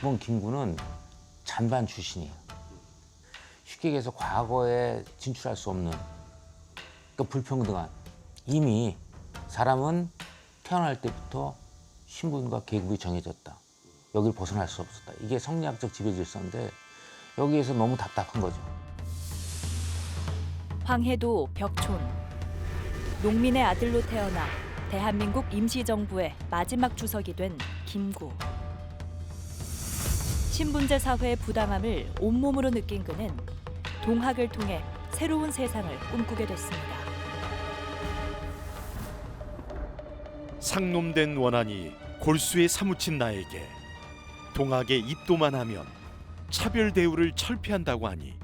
백범 김구는 잔반 출신이에요. 쉽게 얘기해서 과거에 진출할 수 없는, 그러니까 불평등한, 이미 사람은 태어날 때부터 신분과 계급이 정해졌다. 여기를 벗어날 수 없었다. 이게 성리학적 지배질서인데 여기에서 너무 답답한 거죠. 황해도 벽촌. 농민의 아들로 태어나 대한민국 임시정부의 마지막 주석이 된 김구. 신분제 사회의 부당함을 온몸으로 느낀 그는 동학을 통해 새로운 세상을 꿈꾸게 됐습니다. 상놈된 원한이 골수에 사무친 나에게 동학에 입도만 하면 차별 대우를 철폐한다고 하니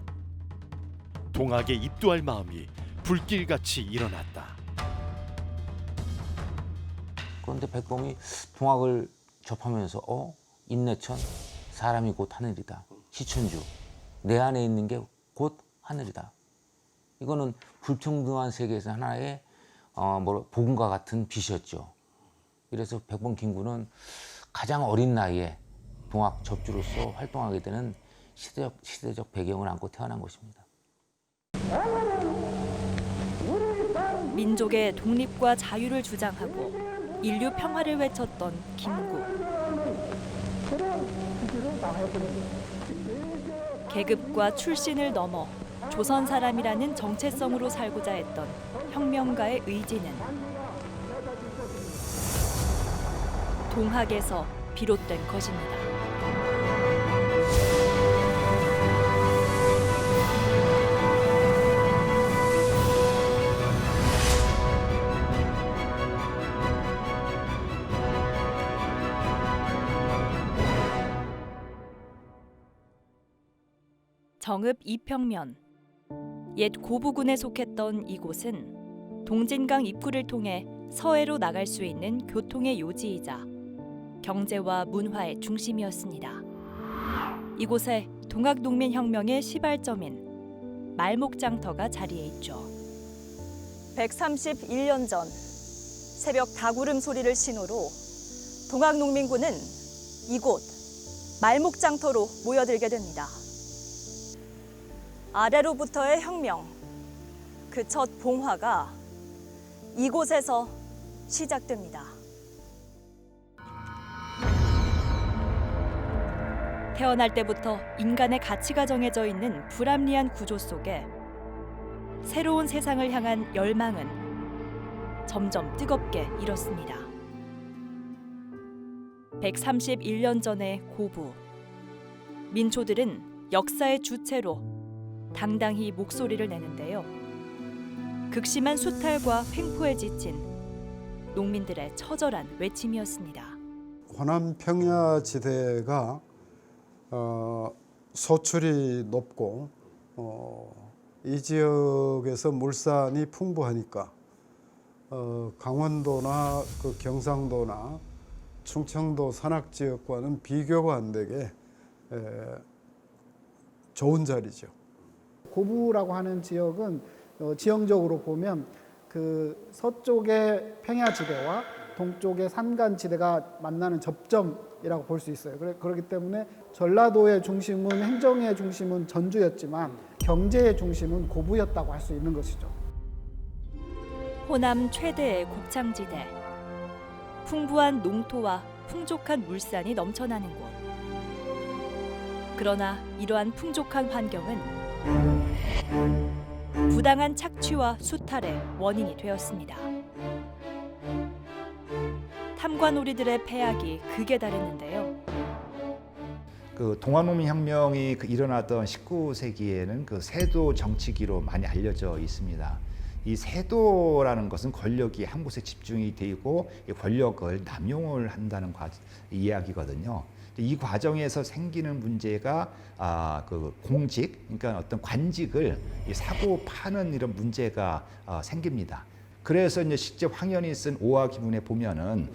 동학에 입도할 마음이 불길같이 일어났다. 그런데 백범이 동학을 접하면서 인내천, 사람이 곧 하늘이다. 시천주, 내 안에 있는 게 곧 하늘이다. 이거는 불평등한 세계에서 하나의 복음과 같은 빛이었죠. 그래서 백범 김구는 가장 어린 나이에 동학 접주로서 활동하게 되는 시대적 배경을 안고 태어난 것입니다. 민족의 독립과 자유를 주장하고 인류 평화를 외쳤던 김구. 계급과 출신을 넘어 조선 사람이라는 정체성으로 살고자 했던 혁명가의 의지는 동학에서 비롯된 것입니다. 정읍 이평면. 옛 고부군에 속했던 이곳은 동진강 입구를 통해 서해로 나갈 수 있는 교통의 요지이자 경제와 문화의 중심이었습니다. 이곳에 동학농민혁명의 시발점인 말목장터가 자리해 있죠. 131년 전 새벽 닭울음 소리를 신호로 동학농민군은 이곳 말목장터로 모여들게 됩니다. 아래로부터의 혁명, 그 첫 봉화가 이곳에서 시작됩니다. 태어날 때부터 인간의 가치가 정해져 있는 불합리한 구조 속에 새로운 세상을 향한 열망은 점점 뜨겁게 일었습니다. 131년 전의 고부. 민초들은 역사의 주체로 당당히 목소리를 내는데요. 극심한 수탈과 횡포에 지친 농민들의 처절한 외침이었습니다. 호남 평야지대가 소출이 높고 이 지역에서 물산이 풍부하니까 강원도나 그 경상도나 충청도 산악 지역과는 비교가 안 되게 좋은 자리죠. 고부라고 하는 지역은 지형적으로 보면 그 서쪽의 평야지대와 동쪽의 산간지대가 만나는 접점이라고 볼 수 있어요. 그렇기 때문에 전라도의 중심은, 행정의 중심은 전주였지만 경제의 중심은 고부였다고 할 수 있는 것이죠. 호남 최대의 곡창지대. 풍부한 농토와 풍족한 물산이 넘쳐나는 곳. 그러나 이러한 풍족한 환경은 부당한 착취와 수탈의 원인이 되었습니다. 탐관오리들의 패악이 극에 달했는데요. 그 동학농민혁명이 일어나던 19세기에는 그 세도 정치기로 많이 알려져 있습니다. 이 세도라는 것은 권력이 한 곳에 집중이 되고 권력을 남용을 한다는 이야기거든요. 이 과정에서 생기는 문제가 그 공직, 그러니까 어떤 관직을 사고 파는 이런 문제가 생깁니다. 그래서 이제 실제 황현이 쓴 오화기문에 보면은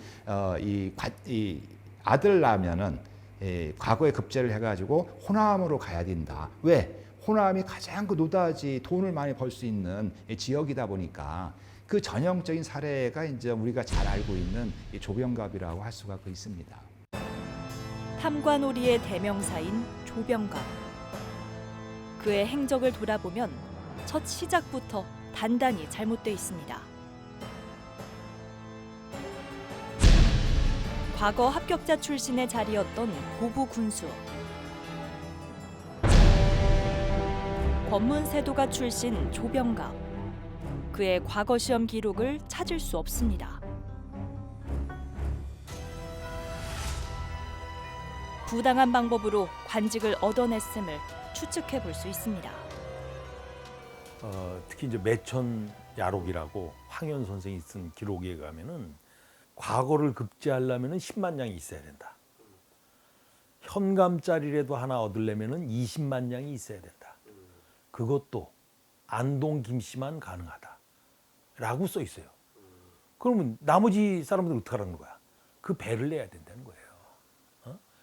이 아들 낳으면은 과거에 급제를 해가지고 호남으로 가야 된다. 왜? 호남이 가장 그 노다지 돈을 많이 벌 수 있는 지역이다 보니까 그 전형적인 사례가 이제 우리가 잘 알고 있는 이 조병갑이라고 할 수가 있습니다. 탐관오리의 대명사인 조병갑. 그의 행적을 돌아보면 첫 시작부터 단단히 잘못돼 있습니다. 과거 합격자 출신의 자리였던 고부 군수. 권문세도가 출신 조병갑. 그의 과거 시험 기록을 찾을 수 없습니다. 부당한 방법으로 관직을 얻어냈음을 추측해 볼 수 있습니다. 특히 이제 매천 야록이라고 황현 선생이 쓴 기록에 의하면은 과거를 급제하려면은 10만 냥이 있어야 된다. 현감짜리라도 하나 얻으려면은 20만 냥이 있어야 된다. 그것도 안동 김씨만 가능하다라고 써 있어요. 그러면 나머지 사람들은 어떻게 하라는 거야? 그 배를 내야 된다는 거예요.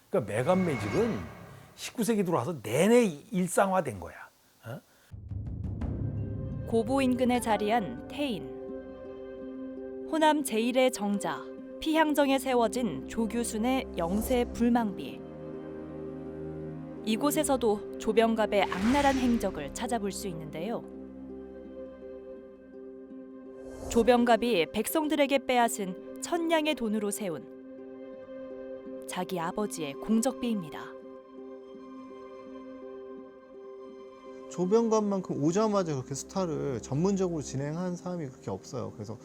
그러니까 매간매직은 19세기 들어와서 내내 일상화된 거야. 고부 인근에 자리한 태인. 호남 제1의 정자, 피향정에 세워진 조규순의 영세 불망비. 이곳에서도 조병갑의 악랄한 행적을 찾아볼 수 있는데요. 조병갑이 백성들에게 빼앗은 천냥의 돈으로 세운 자기 아버지의 공적비입니다. 조병갑만큼 오자마자 그렇게 스타를 전문적으로 진행한 사람이 그렇게 없어요. 그래서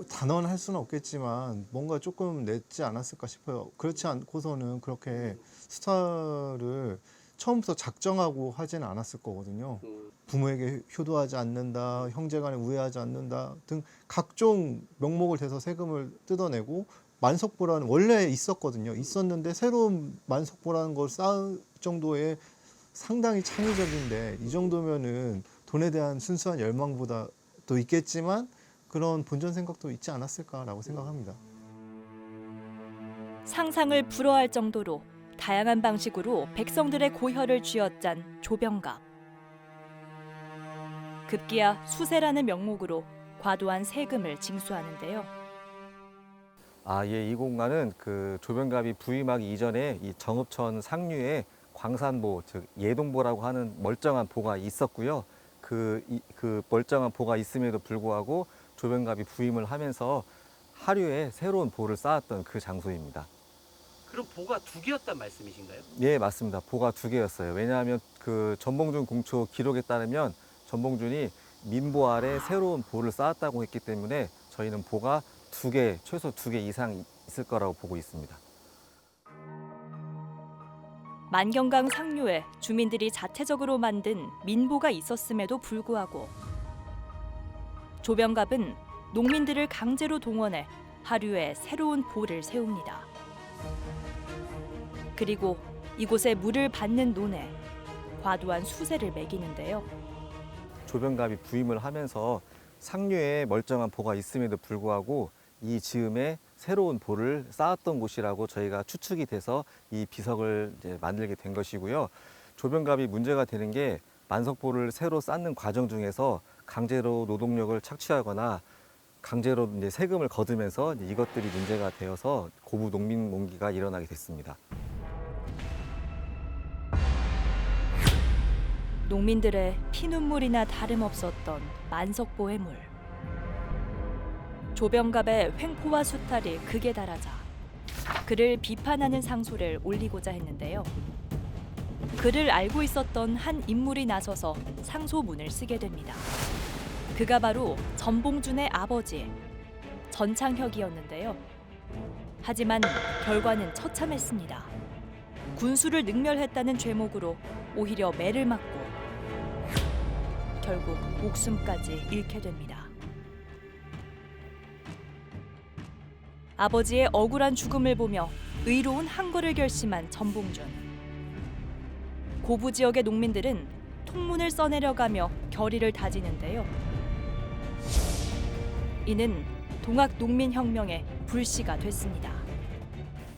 단언할 수는 없겠지만 뭔가 조금 냈지 않았을까 싶어요. 그렇지 않고서는 그렇게 스타를 처음부터 작정하고 하지는 않았을 거거든요. 부모에게 효도하지 않는다, 형제간에 우애하지 않는다 등 각종 명목을 대서 세금을 뜯어내고 만석보라는 원래 있었거든요. 있었는데 새로운 만석보라는 걸 쌓을 정도의 상당히 창의적인데 이 정도면은 돈에 대한 순수한 열망보다도 있겠지만 그런 본전 생각도 있지 않았을까라고 생각합니다. 상상을 불허할 정도로 다양한 방식으로 백성들의 고혈을 쥐어짠 조병갑. 급기야 수세라는 명목으로 과도한 세금을 징수하는데요. 이 공간은 그 조병갑이 부임하기 이전에 이 정읍천 상류에 광산보, 즉 예동보라고 하는 멀쩡한 보가 있었고요. 그 멀쩡한 보가 있음에도 불구하고 조병갑이 부임을 하면서 하류에 새로운 보를 쌓았던 그 장소입니다. 그럼 보가 두 개였단 말씀이신가요? 네, 맞습니다. 보가 두 개였어요. 왜냐하면 그 전봉준 공초 기록에 따르면 전봉준이 민보 아래 새로운 보를 쌓았다고 했기 때문에 저희는 보가 두 개, 최소 2개 이상 있을 거라고 보고 있습니다. 만경강 상류에 주민들이 자체적으로 만든 민보가 있었음에도 불구하고 조병갑은 농민들을 강제로 동원해 하류에 새로운 보를 세웁니다. 그리고 이곳에 물을 받는 논에 과도한 수세를 매기는데요. 조병갑이 부임을 하면서 상류에 멀쩡한 보가 있음에도 불구하고 이 즈음에 새로운 보를 쌓았던 곳이라고 저희가 추측이 돼서 이 비석을 이제 만들게 된 것이고요. 조병갑이 문제가 되는 게 만석보를 새로 쌓는 과정 중에서 강제로 노동력을 착취하거나 강제로 이제 세금을 거두면서 이것들이 문제가 되어서 고부 농민 몽기가 일어나게 됐습니다. 농민들의 피눈물이나 다름없었던 만석보 해물. 조병갑의 횡포와 수탈이 극에 달하자 그를 비판하는 상소를 올리고자 했는데요. 그를 알고 있었던 한 인물이 나서서 상소문을 쓰게 됩니다. 그가 바로 전봉준의 아버지 전창혁이었는데요. 하지만 결과는 처참했습니다. 군수를 능멸했다는 죄목으로 오히려 매를 맞고 결국 목숨까지 잃게 됩니다. 아버지의 억울한 죽음을 보며 의로운 항거를 결심한 전봉준. 고부 지역의 농민들은 통문을 써내려가며 결의를 다지는데요. 이는 동학 농민혁명의 불씨가 됐습니다.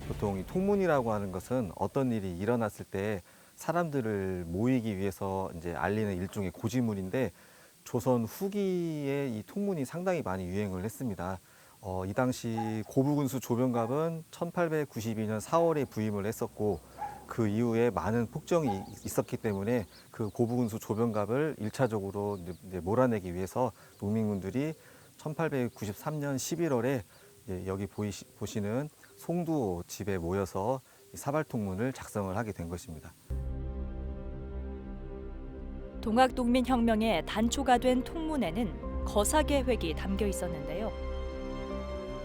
보통 이 통문이라고 하는 것은 어떤 일이 일어났을 때 사람들을 모이기 위해서 이제 알리는 일종의 고지문인데 조선 후기에 이 통문이 상당히 많이 유행을 했습니다. 이 당시 고부군수 조병갑은 1892년 4월에 부임을 했었고 그 이후에 많은 폭정이 있었기 때문에 그 고부군수 조병갑을 1차적으로 몰아내기 위해서 농민군들이 1893년 11월에 여기 보시는 송두 집에 모여서 사발통문을 작성을 하게 된 것입니다. 동학농민혁명의 단초가 된 통문에는 거사 계획이 담겨 있었는데요.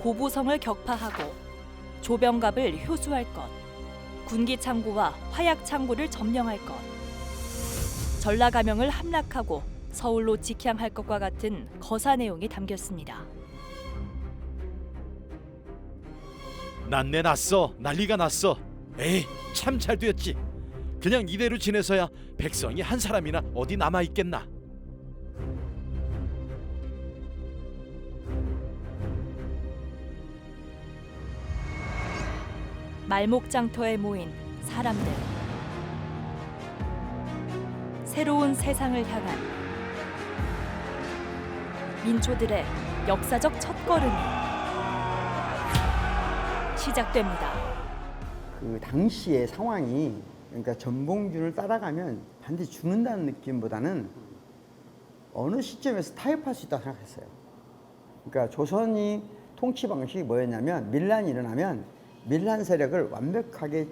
고부성을 격파하고 조병갑을 효수할 것, 군기 창고와 화약 창고를 점령할 것, 전라가명을 함락하고 서울로 직향할 것과 같은 거사 내용이 담겼습니다. 난내 났어. 난리가 났어. 에이, 참 잘 되었지. 그냥 이대로 지내서야 백성이 한 사람이나 어디 남아 있겠나. 말목장터에 모인 사람들. 새로운 세상을 향한 민초들의 역사적 첫걸음이 시작됩니다. 그 당시의 상황이, 그러니까 전봉준을 따라가면 반드시 죽는다는 느낌보다는 어느 시점에서 타협할 수 있다고 생각했어요. 그러니까 조선이 통치 방식이 뭐였냐면, 밀란이 일어나면 밀란 세력을 완벽하게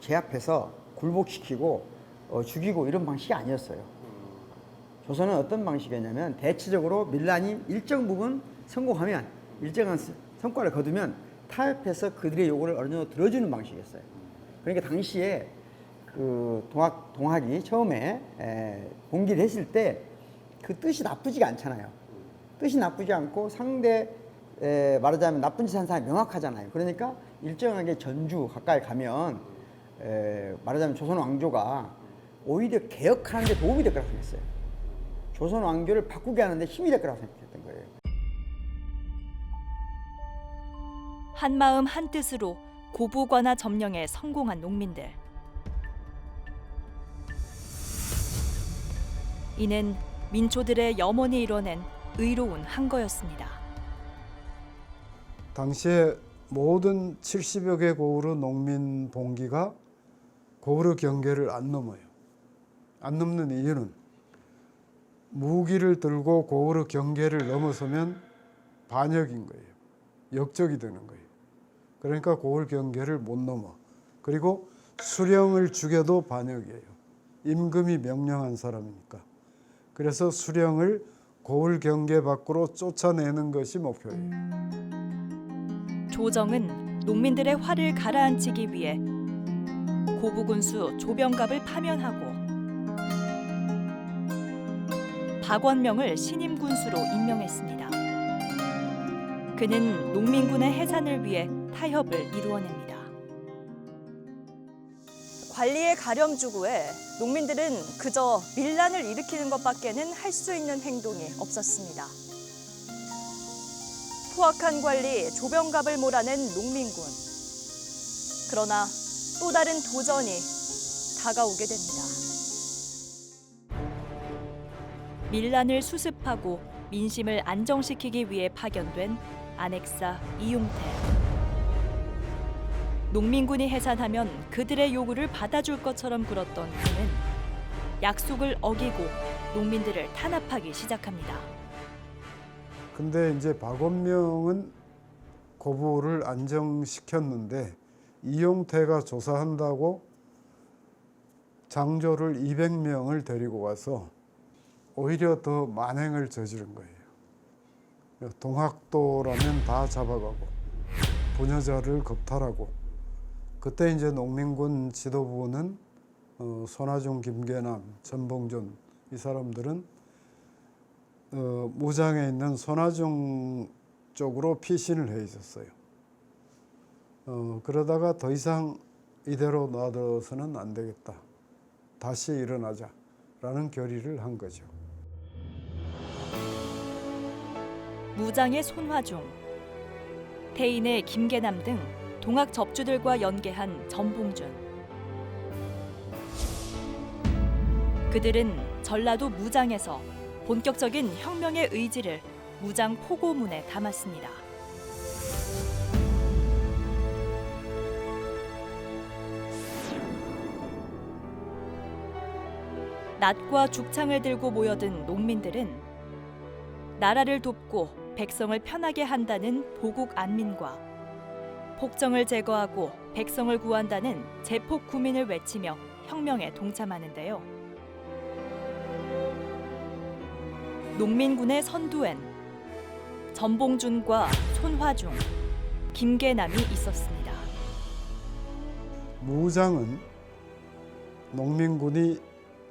제압해서 굴복시키고 죽이고 이런 방식이 아니었어요. 조선은 어떤 방식이었냐면, 대체적으로 밀란이 일정 부분 성공하면, 일정한 성과를 거두면 타협해서 그들의 요구를 어느 정도 들어주는 방식이었어요. 그러니까 당시에 그 동학이 처음에 봉기를 했을 때 그 뜻이 나쁘지가 않잖아요. 뜻이 나쁘지 않고 상대 말하자면 나쁜 짓 한 사람이 명확하잖아요. 그러니까 일정하게 전주 가까이 가면 말하자면 조선 왕조가 오히려 개혁하는 데 도움이 될 거라고 생각했어요. 조선 왕조를 바꾸게 하는데 힘이 될 거라고 생각했던 거예요. 한마음 한뜻으로 고부관하 점령에 성공한 농민들. 이는 민초들의 염원이 이뤄낸 의로운 항거였습니다. 당시에 모든 70여 개 고을의 농민 봉기가 고을의 경계를 안 넘어요. 안 넘는 이유는 무기를 들고 고을의 경계를 넘어서면 반역인 거예요. 역적이 되는 거예요. 그러니까 고을 경계를 못 넘어. 그리고 수령을 죽여도 반역이에요. 임금이 명령한 사람이니까. 그래서 수령을 고을 경계 밖으로 쫓아내는 것이 목표예요. 조정은 농민들의 화를 가라앉히기 위해 고부군수 조병갑을 파면하고 박원명을 신임 군수로 임명했습니다. 그는 농민군의 해산을 위해 타협을 이루어냅니다. 관리의 가렴주구에 농민들은 그저 밀란을 일으키는 것밖에는 할 수 있는 행동이 없었습니다. 포악한 관리 조병갑을 몰아낸 농민군. 그러나 또 다른 도전이 다가오게 됩니다. 밀란을 수습하고 민심을 안정시키기 위해 파견된 안핵사 이용태. 농민군이 해산하면 그들의 요구를 받아줄 것처럼 굴었던 그는 약속을 어기고 농민들을 탄압하기 시작합니다. 근데 이제 박원명은 고부를 안정시켰는데 이용태가 조사한다고 장조를 200명을 데리고 와서 오히려 더 만행을 저지른 거예요. 동학도라면 다 잡아가고 부녀자를 겁탈하고. 그때 이제 농민군 지도부는 손아중, 김계남, 전봉준 이 사람들은 무장에 있는 손아중 쪽으로 피신을 해 있었어요. 그러다가 더 이상 이대로 놔둬서는 안 되겠다. 다시 일어나자라는 결의를 한 거죠. 무장의 손화중, 태인의 김계남 등 동학 접주들과 연계한 전봉준. 그들은 전라도 무장에서 본격적인 혁명의 의지를 무장 포고문에 담았습니다. 낫과 죽창을 들고 모여든 농민들은 나라를 돕고 백성을 편하게 한다는 보국 안민과 폭정을 제거하고 백성을 구한다는 제폭 구민을 외치며 혁명에 동참하는데요. 농민군의 선두엔 전봉준과 손화중, 김계남이 있었습니다. 무장은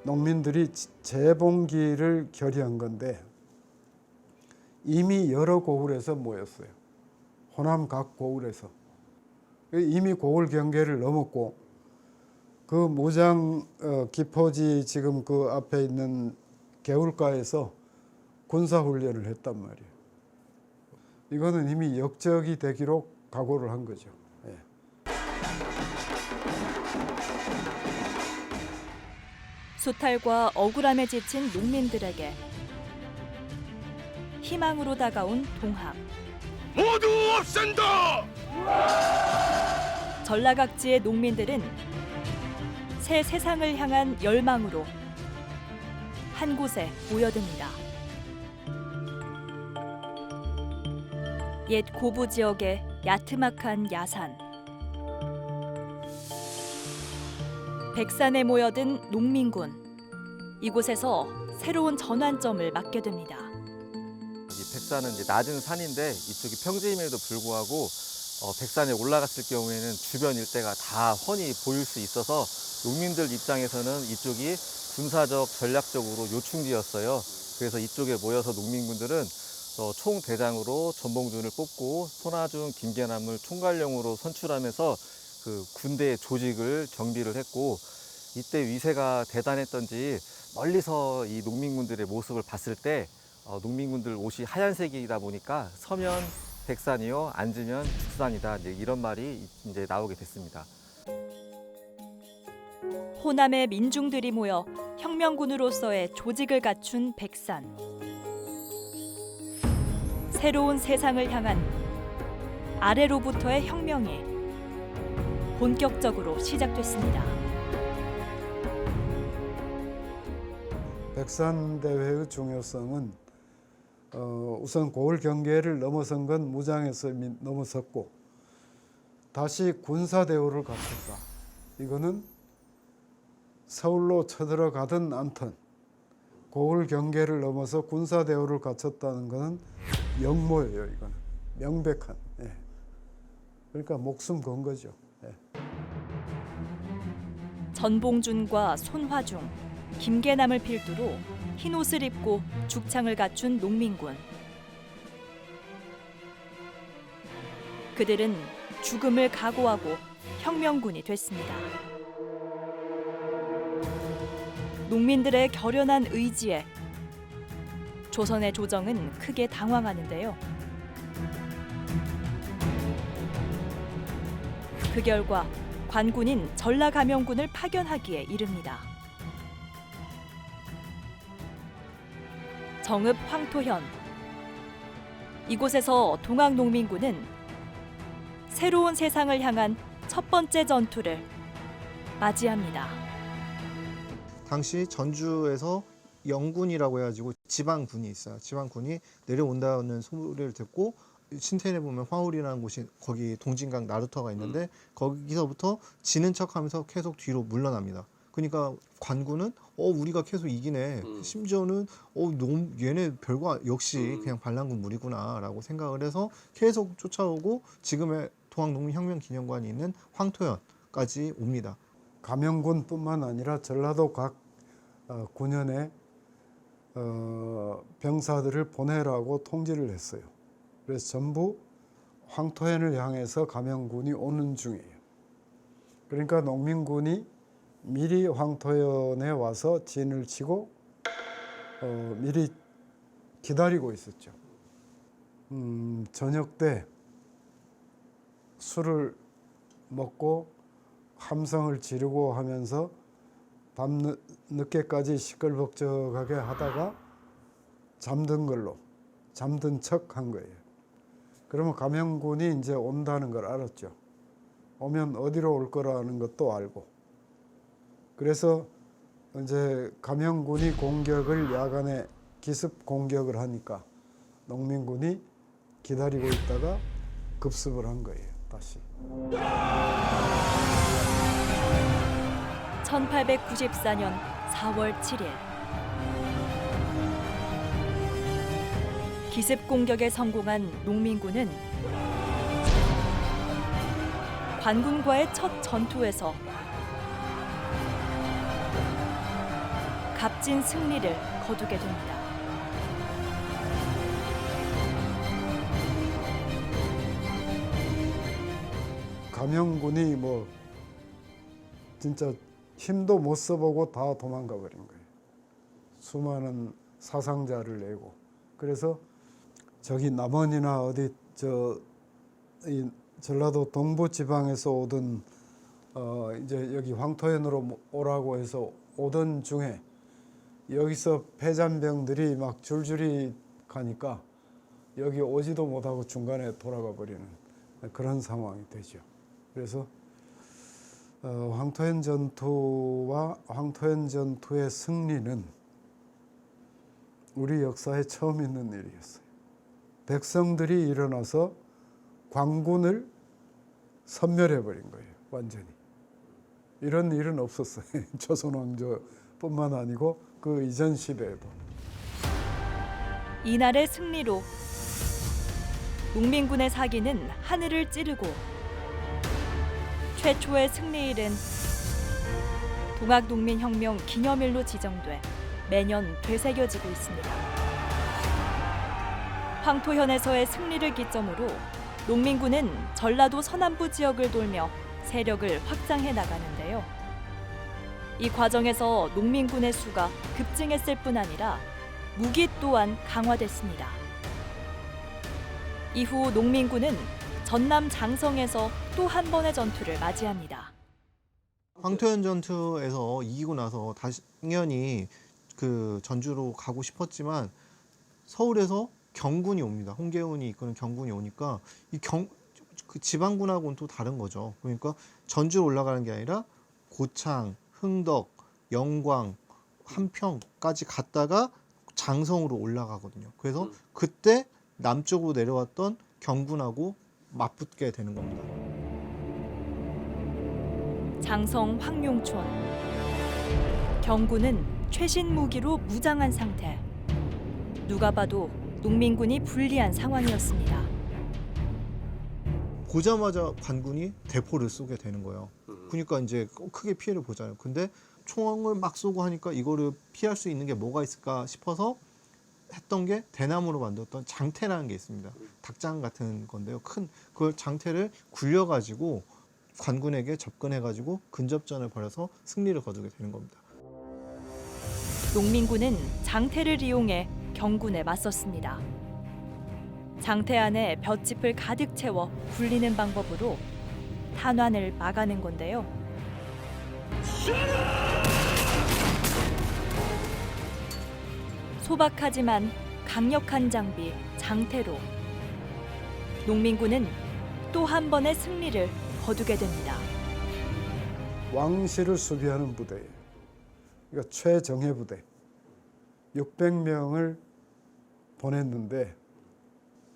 농민들이 재봉기를 결의한 건데 이미 여러 고을에서 모였어요. 호남 각 고을에서. 이미 고을 경계를 넘었고 그 무장 기포지 지금 그 앞에 있는 개울가에서 군사훈련을 했단 말이에요. 이거는 이미 역적이 되기로 각오를 한 거죠. 예. 수탈과 억울함에 지친 농민들에게 희망으로 다가온 동학. 모두 없앤다! 전라각지의 농민들은 새 세상을 향한 열망으로 한 곳에 모여듭니다. 옛 고부 지역의 야트막한 야산. 백산에 모여든 농민군. 이곳에서 새로운 전환점을 맞게 됩니다. 이 백산은 이제 낮은 산인데 이쪽이 평지임에도 불구하고 백산에 올라갔을 경우에는 주변 일대가 다 훤히 보일 수 있어서 농민들 입장에서는 이쪽이 군사적, 전략적으로 요충지였어요. 그래서 이쪽에 모여서 농민군들은 총대장으로 전봉준을 뽑고 손화중, 김계남을 총괄령으로 선출하면서 그 군대 조직을 정비를 했고 이때 위세가 대단했던지 멀리서 이 농민군들의 모습을 봤을 때 농민군들 옷이 하얀색이다 보니까 서면 백산이요, 앉으면 죽산이다, 이런 말이 이제 나오게 됐습니다. 호남의 민중들이 모여 혁명군으로서의 조직을 갖춘 백산. 새로운 세상을 향한 아래로부터의 혁명이 본격적으로 시작됐습니다. 백산대회의 중요성은 우선 고을 경계를 넘어선 건 무장에서 넘어섰고 다시 군사대우를 갖췄다. 이거는 서울로 쳐들어가든 않든 고을 경계를 넘어서 군사대우를 갖췄다는 것은 영모예요. 이거는 명백한. 예. 그러니까 목숨 건 거죠. 예. 전봉준과 손화중, 김계남을 필두로 흰옷을 입고 죽창을 갖춘 농민군. 그들은 죽음을 각오하고 혁명군이 됐습니다. 농민들의 결연한 의지에 조선의 조정은 크게 당황하는데요. 그 결과 관군인 전라감영군을 파견하기에 이릅니다. 정읍 황토현. 이곳에서 동학농민군은 새로운 세상을 향한 첫 번째 전투를 맞이합니다. 당시 전주에서 영군이라고 해가지고 지방군이 있어요. 지방군이 내려온다는 소리를 듣고 신태에 보면 화울이라는 곳이 거기 동진강 나루터가 있는데 거기서부터 지는 척하면서 계속 뒤로 물러납니다. 그러니까 관군은 우리가 계속 이기네. 심지어는 얘네 별거 역시 그냥 반란군 무리구나라고 생각을 해서 계속 쫓아오고 지금의 동학농민혁명기념관이 있는 황토현까지 옵니다. 감영군뿐만 아니라 전라도 각 군현에 병사들을 보내라고 통지를 했어요. 그래서 전부 황토현을 향해서 감영군이 오는 중이에요. 그러니까 농민군이 미리 황토현에 와서 진을 치고 미리 기다리고 있었죠. 저녁 때 술을 먹고 함성을 지르고 하면서 밤 늦게까지 시끌벅적하게 하다가 잠든 척 한 거예요. 그러면 감영군이 이제 온다는 걸 알았죠. 오면 어디로 올 거라는 것도 알고. 그래서 이제 감영군이 공격을 야간에 기습 공격을 하니까 농민군이 기다리고 있다가 급습을 한 거예요. 다시. 1894년 4월 7일 기습 공격에 성공한 농민군은 관군과의 첫 전투에서 값진 승리를 거두게 됩니다. 감영군이 뭐 진짜 힘도 못 써보고 다 도망가 버린 거예요. 수많은 사상자를 내고. 그래서 저기 남원이나 어디 이 전라도 동부 지방에서 오던 이제 여기 황토현으로 오라고 해서 오던 중에 여기서 패잔병들이 막 줄줄이 가니까 여기 오지도 못하고 중간에 돌아가 버리는 그런 상황이 되죠. 그래서 황토현 전투와 황토현 전투의 승리는 우리 역사에 처음 있는 일이었어요. 백성들이 일어나서 광군을 섬멸해버린 거예요. 완전히. 이런 일은 없었어요. 조선 왕조뿐만 아니고 그 이전 시대에도. 이날의 승리로 농민군의 사기는 하늘을 찌르고 최초의 승리일은 동학농민혁명 기념일로 지정돼 매년 되새겨지고 있습니다. 황토현에서의 승리를 기점으로 농민군은 전라도 서남부 지역을 돌며 세력을 확장해 나가는데요. 이 과정에서 농민군의 수가 급증했을 뿐 아니라 무기 또한 강화됐습니다. 이후 농민군은 전남 장성에서 또 한 번의 전투를 맞이합니다. 황토현 전투에서 이기고 나서 당연히 그 전주로 가고 싶었지만 서울에서 경군이 옵니다. 홍계훈이 이끄는 경군이 오니까 그 지방군하고는 또 다른 거죠. 그러니까 전주로 올라가는 게 아니라 고창, 흥덕, 영광, 한평까지 갔다가 장성으로 올라가거든요. 그래서 그때 남쪽으로 내려왔던 경군하고 맞붙게 되는 겁니다. 장성 황룡촌. 경군은 최신 무기로 무장한 상태. 누가 봐도 농민군이 불리한 상황이었습니다. 보자마자 관군이 대포를 쏘게 되는 거예요. 그러니까 이제 크게 피해를 보잖아요. 근데 총을 막 쏘고 하니까 이거를 피할 수 있는 게 뭐가 있을까 싶어서 했던 게 대나무로 만들었던 장태라는 게 있습니다. 닭장 같은 건데요. 큰 그걸 장태를 굴려가지고 관군에게 접근해가지고 근접전을 벌여서 승리를 거두게 되는 겁니다. 농민군은 장태를 이용해 경군에 맞섰습니다. 장태 안에 볏짚을 가득 채워 굴리는 방법으로 탄환을 막아낸 건데요. 소박하지만 강력한 장비 장태로 농민군은 또 한 번의 승리를 거두게 됩니다. 왕실을 수비하는 부대예요. 그러니까 최정예 부대 600명을 보냈는데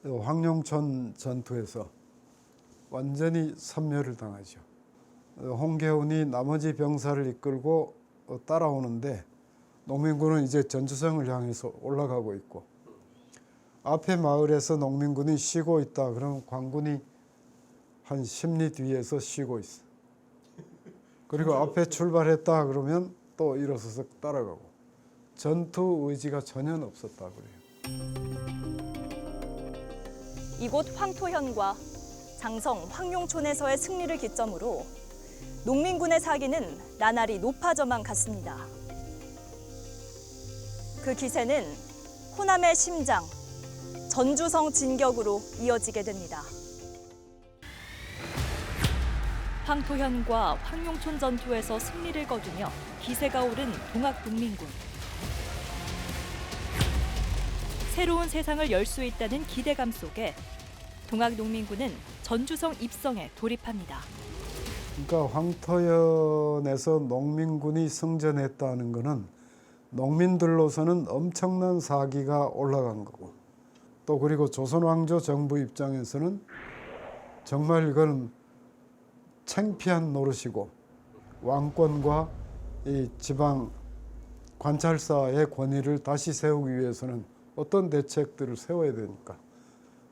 황룡촌 전투에서 완전히 섬멸을 당하죠. 홍계훈이 나머지 병사를 이끌고 따라오는데 농민군은 이제 전주성을 향해서 올라가고 있고 앞에 마을에서 농민군이 쉬고 있다. 그러면 관군이 한 10리 뒤에서 쉬고 있어. 그리고 앞에 출발했다 그러면 또 일어서서 따라가고 전투 의지가 전혀 없었다 그래요. 이곳 황토현과 장성 황룡촌에서의 승리를 기점으로 농민군의 사기는 나날이 높아져만 갔습니다. 그 기세는 호남의 심장, 전주성 진격으로 이어지게 됩니다. 황토현과 황룡촌 전투에서 승리를 거두며 기세가 오른 동학농민군. 새로운 세상을 열 수 있다는 기대감 속에 동학농민군은 전주성 입성에 돌입합니다. 그러니까 황토현에서 농민군이 성전했다는 것은 농민들로서는 엄청난 사기가 올라간 거고, 또 그리고 조선 왕조 정부 입장에서는 정말 이건 창피한 노릇이고, 왕권과 이 지방 관찰사의 권위를 다시 세우기 위해서는 어떤 대책들을 세워야 되니까.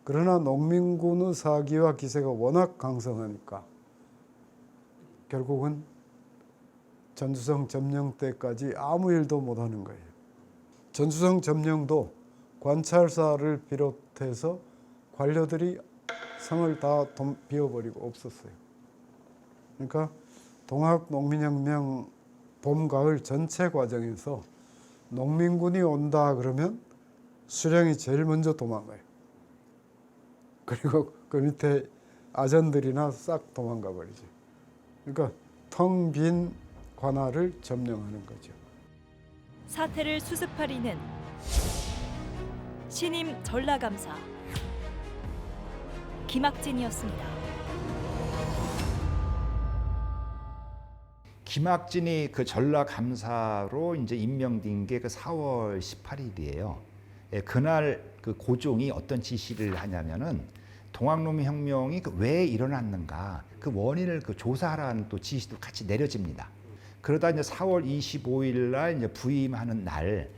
그러나 농민군의 사기와 기세가 워낙 강성하니까 결국은 전주성 점령 때까지 아무 일도 못하는 거예요. 전주성 점령도 관찰사를 비롯해서 관료들이 성을 다 비워버리고 없었어요. 그러니까 동학농민혁명 봄, 가을 전체 과정에서 농민군이 온다 그러면 수령이 제일 먼저 도망가요. 그리고 그 밑에 아전들이나 싹 도망가 버리죠. 그러니까 텅 빈 관할을 점령하는 거죠. 사태를 수습하리는 신임 전라감사 김학진이었습니다. 김학진이 그 전라감사로 이제 임명된 게 그 4월 18일이에요. 예, 그날 그 고종이 어떤 지시를 하냐면은 동학농민혁명이 왜 일어났는가 그 원인을 그 조사하라는 또 지시도 같이 내려집니다. 그러다 이제 4월 25일 날 이제 부임하는 날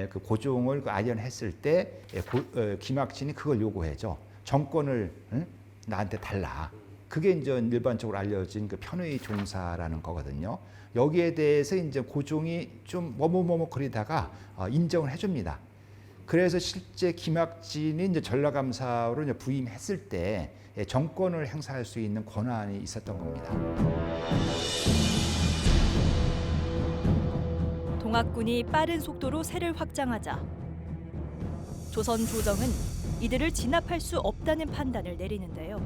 그 고종을 아연했을 때 김학진이 그걸 요구해죠. 정권을 나한테 달라. 그게 이제 일반적으로 알려진 그 편의 종사라는 거거든요. 여기에 대해서 이제 고종이 좀 머뭇머뭇거리다가 인정을 해줍니다. 그래서 실제 김학진이 이제 전라감사로 이제 부임했을 때 정권을 행사할 수 있는 권한이 있었던 겁니다. 동학군이 빠른 속도로 세를 확장하자 조선 조정은 이들을 진압할 수 없다는 판단을 내리는데요.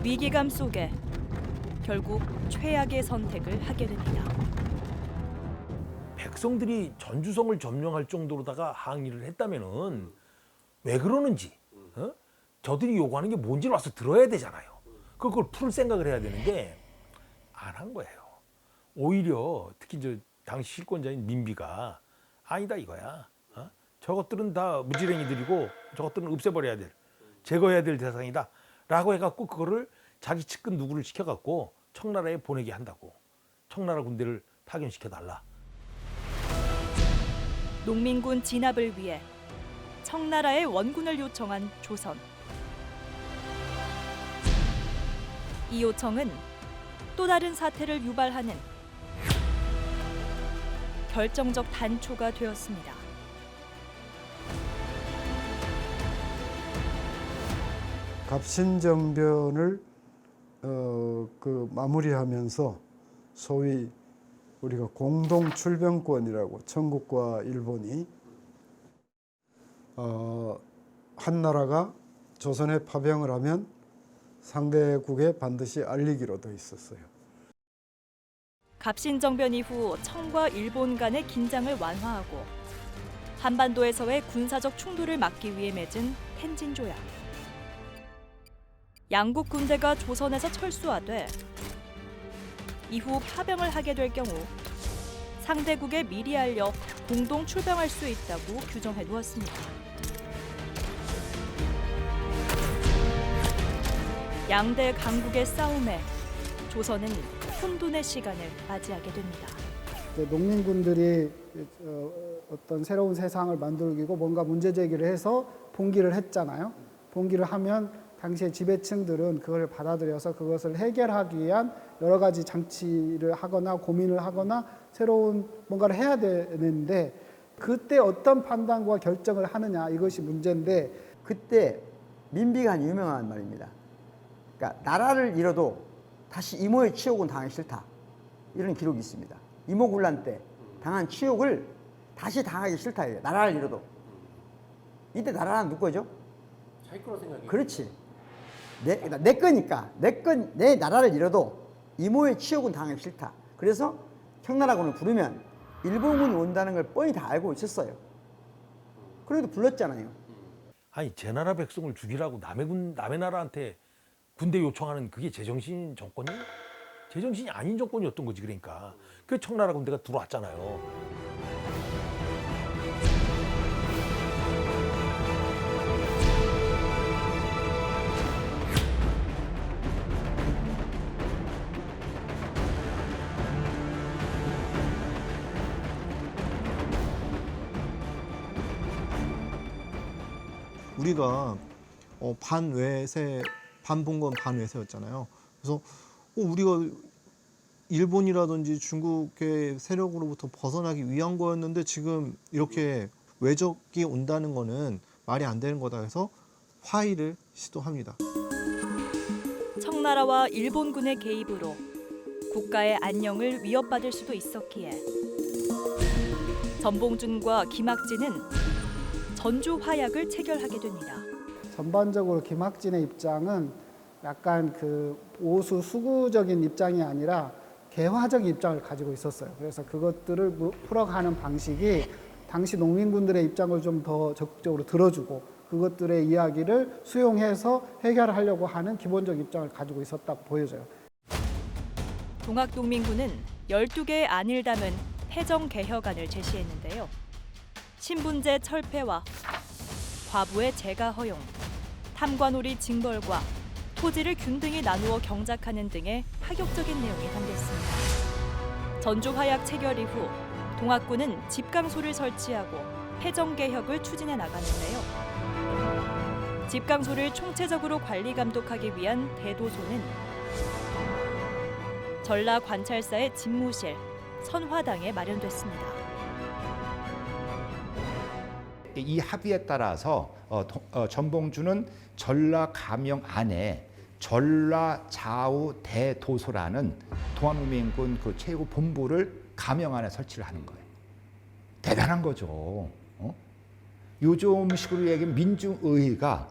위기감 속에 결국 최악의 선택을 하게 됩니다. 백성들이 전주성을 점령할 정도로다가 항의를 했다면은 왜 그러는지, 저들이 요구하는 게 뭔지를 와서 들어야 되잖아요. 그걸 풀 생각을 해야 되는데 안 한 거예요. 오히려 특히 저 당시 실권자인 민비가 아니다 이거야. 저것들은 다 무지랭이들이고 저것들은 없애버려야 될, 제거해야 될 대상이다. 라고 해갖고 그거를 자기 측근 누구를 시켜갖고 청나라에 보내게 한다고. 청나라 군대를 파견시켜달라. 농민군 진압을 위해 청나라의 원군을 요청한 조선. 이 요청은 또 다른 사태를 유발하는 결정적 단초가 되었습니다. 갑신정변을 마무리하면서 소위 우리가 공동 출병권이라고 청국과 일본이 한 나라가 조선에 파병을 하면 상대국에 반드시 알리기로 돼 있었어요. 갑신정변 이후 청과 일본 간의 긴장을 완화하고 한반도에서의 군사적 충돌을 막기 위해 맺은 텐진조약. 양국 군대가 조선에서 철수하되 이후 파병을 하게 될 경우 상대국에 미리 알려 공동 출병할 수 있다고 규정해 두었습니다. 양대 강국의 싸움에 조선은 혼돈의 시간을 맞이하게 됩니다. 농민군들이 어떤 새로운 세상을 만들고 뭔가 문제 제기를 해서 봉기를 했잖아요. 봉기를 하면 당시의 지배층들은 그걸 받아들여서 그것을 해결하기 위한 여러 가지 장치를 하거나 고민을 하거나 새로운 뭔가를 해야 되는데 그때 어떤 판단과 결정을 하느냐 이것이 문제인데 그때 민비가 한 유명한 말입니다. 그러니까 나라를 잃어도 다시 이모의 치욕은 당하기 싫다. 이런 기록이 있습니다. 이모군란 때 당한 치욕을 다시 당하기 싫다. 나라를 잃어도. 이때 나라는 누구 거죠? 자기 거로 생각해. 그렇지. 내 거니까. 내 나라를 잃어도 이모의 치욕은 당하기 싫다. 그래서 청나라군을 부르면 일본군이 온다는 걸 뻔히 다 알고 있었어요. 그래도 불렀잖아요. 아니 제 나라 백성을 죽이라고 남의 나라한테 군대 요청하는 그게 제정신 정권이 제정신이 아닌 정권이었던 거지. 그러니까 그 청나라 군대가 들어왔잖아요. 우리가 반외세, 반봉건 반외세였잖아요. 그래서 우리가 일본이라든지 중국의 세력으로부터 벗어나기 위한 거였는데 지금 이렇게 외적이 온다는 거는 말이 안 되는 거다 해서 화의를 시도합니다. 청나라와 일본군의 개입으로 국가의 안녕을 위협받을 수도 있었기에 전봉준과 김학진은 전주 화약을 체결하게 됩니다. 전반적으로 김학진의 입장은 약간 그 보수 수구적인 입장이 아니라 개화적인 입장을 가지고 있었어요. 그래서 그것들을 풀어가는 방식이 당시 농민군들의 입장을 좀 더 적극적으로 들어주고 그것들의 이야기를 수용해서 해결하려고 하는 기본적 입장을 가지고 있었다고 보여져요. 동학농민군은 12개의 안을 담은 패정개혁안을 제시했는데요. 신분제 철폐와 과부의 재가 허용, 탐관오리 징벌과 토지를 균등히 나누어 경작하는 등의 파격적인 내용이 담겨 있습니다. 전주 화약 체결 이후 동학군은 집강소를 설치하고 패정개혁을 추진해 나가는데요. 집강소를 총체적으로 관리 감독하기 위한 대도소는 전라관찰사의 집무실, 선화당에 마련됐습니다. 이 합의에 따라서 전봉준은 전라 가명 안에 전라 좌우 대도소라는 동학농민군 그 최고 본부를 가명 안에 설치를 하는 거예요. 대단한 거죠. 요즘식으로 얘기하면 민중의회가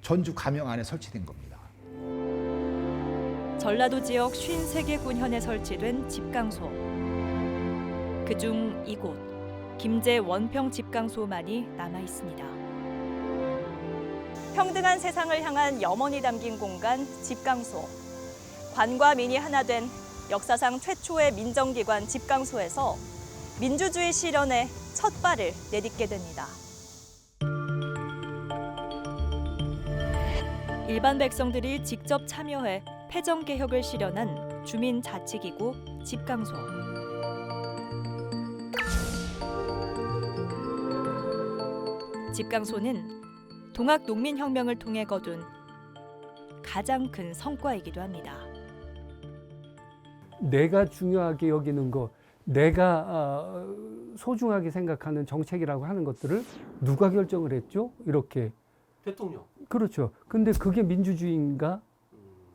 전주 가명 안에 설치된 겁니다. 전라도 지역 53개 군현에 설치된 집강소. 그중 이곳 김제 원평 집강소만이 남아 있습니다. 평등한 세상을 향한 염원이 담긴 공간 집강소. 관과 민이 하나 된 역사상 최초의 민정기관 집강소에서 민주주의 실현의 첫 발을 내딛게 됩니다. 일반 백성들이 직접 참여해 패정개혁을 실현한 주민자치기구 집강소. 집강소는 동학농민혁명을 통해 거둔 가장 큰 성과이기도 합니다. 내가 중요하게 여기는 것, 내가 소중하게 생각하는 정책이라고 하는 것들을 누가 결정을 했죠? 이렇게. 대통령. 그렇죠. 근데 그게 민주주의인가?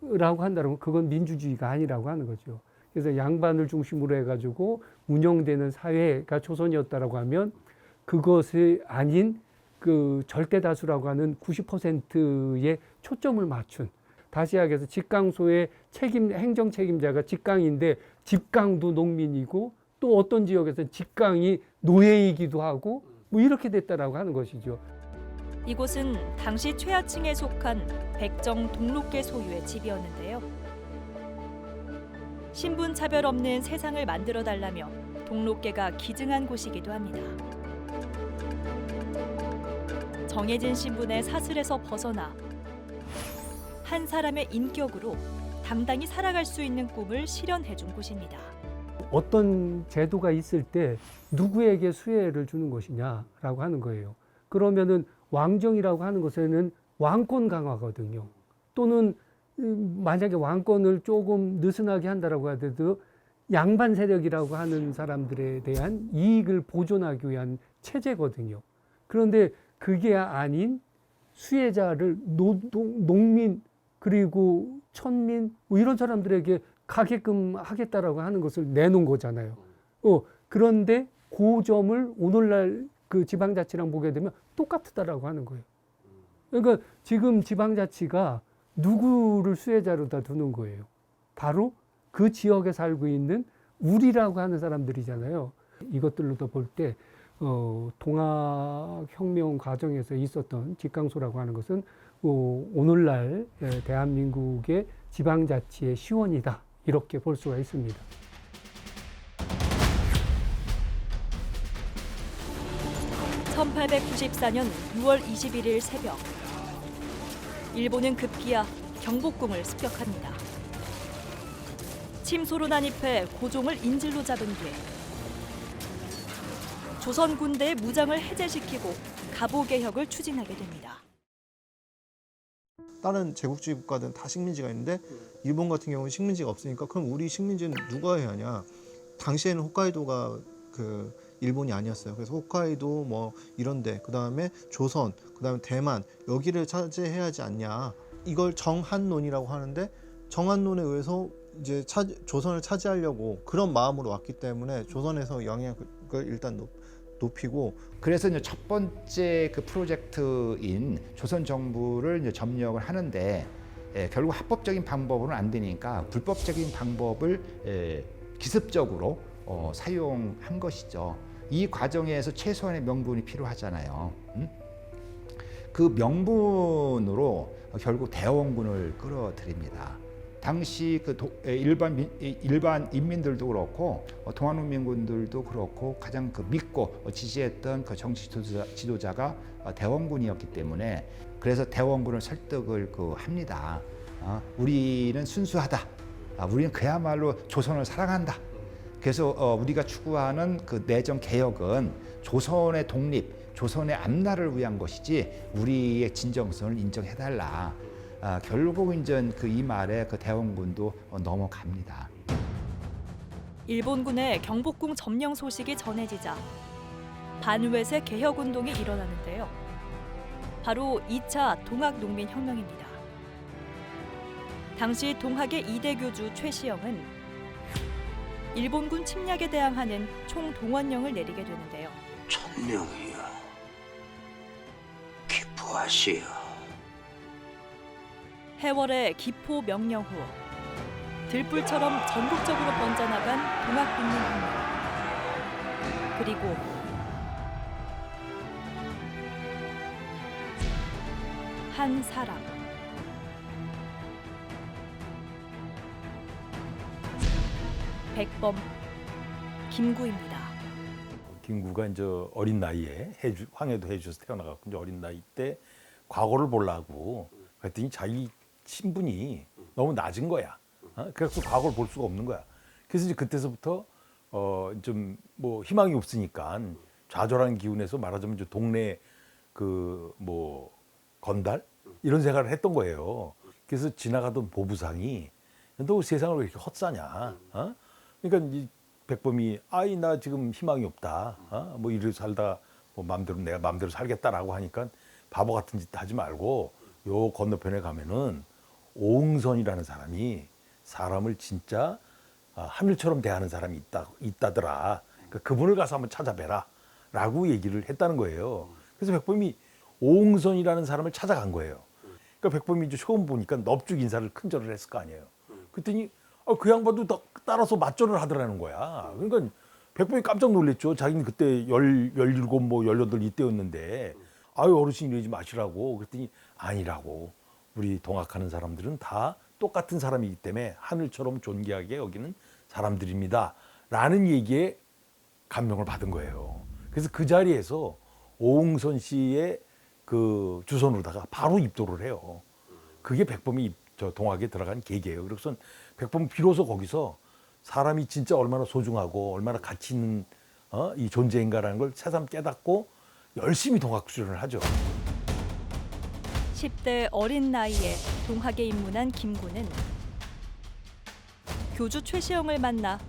라고 한다면 그건 민주주의가 아니라고 하는 거죠. 그래서 양반을 중심으로 해가지고 운영되는 사회가 조선이었다라고 하면 그것이 아닌 그 절대 다수라고 하는 90%의 초점을 맞춘, 다시 이야기해서 집강소의 행정 책임자가 집강인데 집강도 농민이고 또 어떤 지역에서 집강이 노예이기도 하고 뭐 이렇게 됐다라고 하는 것이죠. 이곳은 당시 최하층에 속한 백정 동록계 소유의 집이었는데요. 신분 차별 없는 세상을 만들어 달라며 동록계가 기증한 곳이기도 합니다. 정해진 신분의 사슬에서 벗어나 한 사람의 인격으로 당당히 살아갈 수 있는 꿈을 실현해 준 곳입니다. 어떤 제도가 있을 때 누구에게 수혜를 주는 것이냐라고 하는 거예요. 그러면은 왕정이라고 하는 것에는 왕권 강화거든요. 또는 만약에 왕권을 조금 느슨하게 한다라고 하더라도 양반 세력이라고 하는 사람들에 대한 이익을 보존하기 위한 체제거든요. 그런데 그게 아닌 수혜자를 농민 그리고 천민 뭐 이런 사람들에게 가게끔 하겠다라고 하는 것을 내놓은 거잖아요. 그런데 그 점을 오늘날 그 지방자치랑 보게 되면 똑같다라고 하는 거예요. 그러니까 지금 지방자치가 누구를 수혜자로 다 두는 거예요. 바로 그 지역에 살고 있는 우리라고 하는 사람들이잖아요. 이것들로도 볼 때 동학혁명 과정에서 있었던 직강소라고 하는 것은 오늘날 대한민국의 지방자치의 시원이다 이렇게 볼 수가 있습니다. (1894년 6월 21일) 새벽 일본은 급기야 경복궁을 습격합니다. 침소로 난입해 고종을 인질로 잡은 뒤 조선 군대의 무장을 해제시키고 갑오개혁을 추진하게 됩니다. 다른 제국주의 국가들은 다 식민지가 있는데 일본 같은 경우는 식민지가 없으니까 그럼 우리 식민지는 누가 해야 하냐? 당시에는 홋카이도가 일본이 아니었어요. 그래서 홋카이도 뭐 이런데 그다음에 조선, 그다음에 대만 여기를 차지해야 하지 않냐? 이걸 정한론이라고 하는데 정한론에 의해서 이제 조선을 차지하려고 그런 마음으로 왔기 때문에 조선에서 영향을 일단 높이고 그래서 이제 첫 번째 그 프로젝트인 조선 정부를 이제 점령을 하는데 결국 합법적인 방법으로는 안 되니까 불법적인 방법을 기습적으로 사용한 것이죠. 이 과정에서 최소한의 명분이 필요하잖아요. 그 명분으로 결국 대원군을 끌어들입니다. 당시 그 일반 인민들도 그렇고 동학농민군들도 그렇고 가장 믿고 지지했던 그 정치 지도자가 대원군이었기 때문에 그래서 대원군을 설득을 합니다. 우리는 순수하다. 우리는 그야말로 조선을 사랑한다. 그래서 우리가 추구하는 그 내정 개혁은 조선의 독립, 조선의 앞날을 위한 것이지 우리의 진정성을 인정해달라. 결국 이제 이 말에 그 대원군도 넘어갑니다. 일본군의 경복궁 점령 소식이 전해지자 반외세 개혁운동이 일어나는데요. 바로 2차 동학농민혁명입니다. 당시 동학의 2대 교주 최시영은 일본군 침략에 대항하는 총동원령을 내리게 되는데요. 천명이여, 기포하시오. 해월의 기포 명령 후 들불처럼 전국적으로 번져나간 동학국민혁명. 그리고 한 사람. 백범 김구입니다. 김구가 이제 어린 나이에 황해도 해주에서 태어나갖고 이제 어린 나이 때 과거를 보려고 그랬더니 자기 신분이 너무 낮은 거야. 그래서 과거를 볼 수가 없는 거야. 그래서 이제 그때서부터 좀 뭐 희망이 없으니까 좌절한 기운에서 말하자면 이제 동네 그 뭐 건달 이런 생각을 했던 거예요. 그래서 지나가던 보부상이 너 세상을 왜 이렇게 헛사냐? 그러니까 이 백범이 아이 나 지금 희망이 없다. 뭐 이를 살다 뭐 내가 마음대로 살겠다라고 하니까 바보 같은 짓 하지 말고 요 건너편에 가면은 오응선이라는 사람이 사람을 진짜 하늘처럼 대하는 사람이 있다더라. 그러니까 그분을 가서 한번 찾아뵈라 라고 얘기를 했다는 거예요. 그래서 백범이 오응선이라는 사람을 찾아간 거예요. 그러니까 백범이 이제 처음 보니까 넙죽 인사를 큰절을 했을 거 아니에요. 그랬더니 그 양반도 따라서 맞절을 하더라는 거야. 그러니까 백범이 깜짝 놀랐죠. 자기는 그때 17, 뭐 18 이때였는데 아유 어르신 이러지 마시라고. 그랬더니 아니라고. 우리 동학하는 사람들은 다 똑같은 사람이기 때문에 하늘처럼 존귀하게 여기는 사람들입니다. 라는 얘기에 감명을 받은 거예요. 그래서 그 자리에서 오응선 씨의 그 주선으로다가 바로 입도를 해요. 그게 백범이 동학에 들어간 계기예요. 그래서 백범은 비로소 거기서 사람이 진짜 얼마나 소중하고 얼마나 가치 있는 이 존재인가라는 걸 새삼 깨닫고 열심히 동학 수련을 하죠. 10대 어린 나이에 동학에 입문한 김구는 교주 최시영을 만나